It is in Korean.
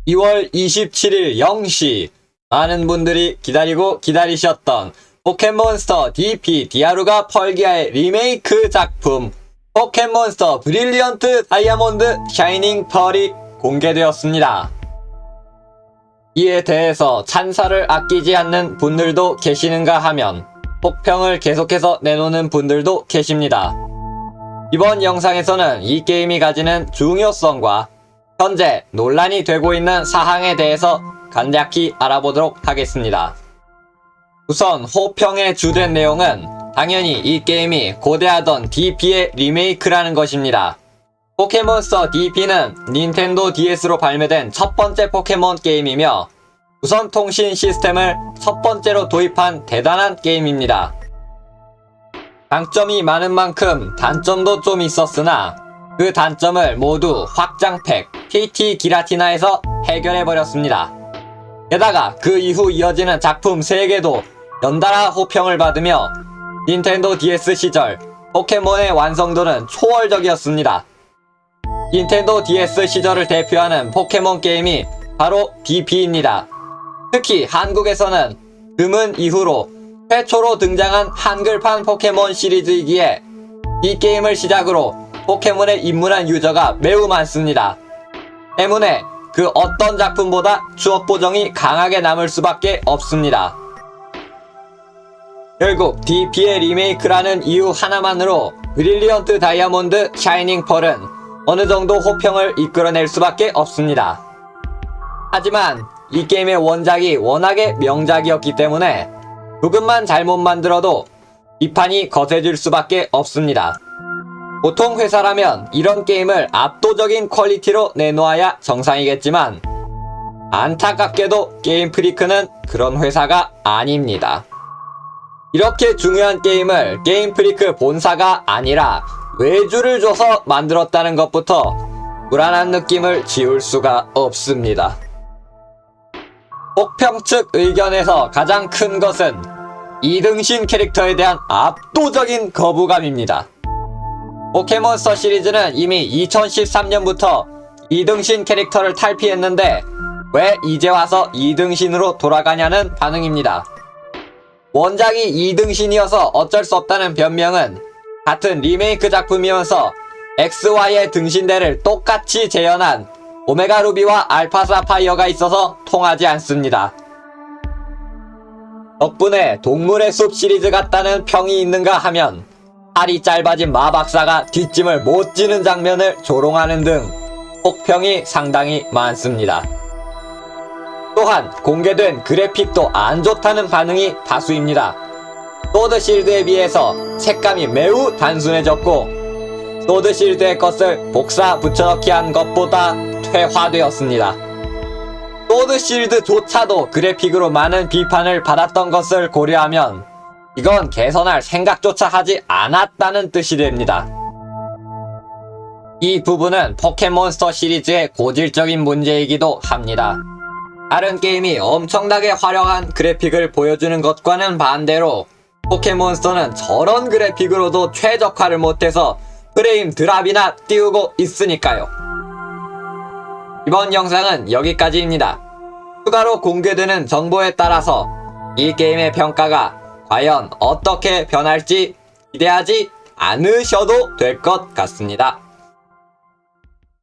2월 27일 0시 많은 분들이 기다리고 기다리셨던 포켓몬스터 DP 디아루가 펄기아의 리메이크 작품 포켓몬스터 브릴리언트 다이아몬드 샤이닝 펄이 공개되었습니다. 이에 대해서 찬사를 아끼지 않는 분들도 계시는가 하면 혹평을 계속해서 내놓는 분들도 계십니다. 이번 영상에서는 이 게임이 가지는 중요성과 현재 논란이 되고 있는 사항에 대해서 간략히 알아보도록 하겠습니다. 우선 호평의 주된 내용은 당연히 이 게임이 고대하던 DP의 리메이크라는 것입니다. 포켓몬스터 DP는 닌텐도 DS로 발매된 첫 번째 포켓몬 게임이며 무선 통신 시스템을 첫 번째로 도입한 대단한 게임입니다. 장점이 많은 만큼 단점도 좀 있었으나 그 단점을 모두 확장팩 KT 기라티나에서 해결해버렸습니다. 게다가 그 이후 이어지는 작품 3개도 연달아 호평을 받으며 닌텐도 DS 시절 포켓몬의 완성도는 초월적이었습니다. 닌텐도 DS 시절을 대표하는 포켓몬 게임이 바로 DP입니다. 특히 한국에서는 금은 이후로 최초로 등장한 한글판 포켓몬 시리즈이기에 이 게임을 시작으로 포켓몬에 입문한 유저가 매우 많습니다. 때문에 그 어떤 작품보다 추억 보정이 강하게 남을 수밖에 없습니다. 결국 DP의 리메이크라는 이유 하나만으로 브릴리언트 다이아몬드 샤이닝 펄은 어느 정도 호평을 이끌어낼 수밖에 없습니다. 하지만 이 게임의 원작이 워낙에 명작이었기 때문에 조금만 잘못 만들어도 비판이 거세질 수밖에 없습니다. 보통 회사라면 이런 게임을 압도적인 퀄리티로 내놓아야 정상이겠지만 안타깝게도 게임 프리크는 그런 회사가 아닙니다. 이렇게 중요한 게임을 게임 프리크 본사가 아니라 외주를 줘서 만들었다는 것부터 불안한 느낌을 지울 수가 없습니다. 혹평 측 의견에서 가장 큰 것은 이등신 캐릭터에 대한 압도적인 거부감입니다. 포켓몬스터 시리즈는 이미 2013년부터 이등신 캐릭터를 탈피했는데 왜 이제 와서 이등신으로 돌아가냐는 반응입니다. 원작이 이등신이어서 어쩔 수 없다는 변명은 같은 리메이크 작품이면서 XY의 등신대를 똑같이 재현한 오메가 루비와 알파 사파이어가 있어서 통하지 않습니다. 덕분에 동물의 숲 시리즈 같다는 평이 있는가 하면 팔이 짧아진 마박사가 뒷짐을 못 지는 장면을 조롱하는 등 혹평이 상당히 많습니다. 또한 공개된 그래픽도 안 좋다는 반응이 다수입니다. 소드실드에 비해서 색감이 매우 단순해졌고 소드실드의 것을 복사 붙여넣기 한 것보다 퇴화되었습니다. 소드실드조차도 그래픽으로 많은 비판을 받았던 것을 고려하면 이건 개선할 생각조차 하지 않았다는 뜻이 됩니다. 이 부분은 포켓몬스터 시리즈의 고질적인 문제이기도 합니다. 다른 게임이 엄청나게 화려한 그래픽을 보여주는 것과는 반대로 포켓몬스터는 저런 그래픽으로도 최적화를 못해서 프레임 드랍이나 띄우고 있으니까요. 이번 영상은 여기까지입니다. 추가로 공개되는 정보에 따라서 이 게임의 평가가 과연 어떻게 변할지 기대하지 않으셔도 될 것 같습니다.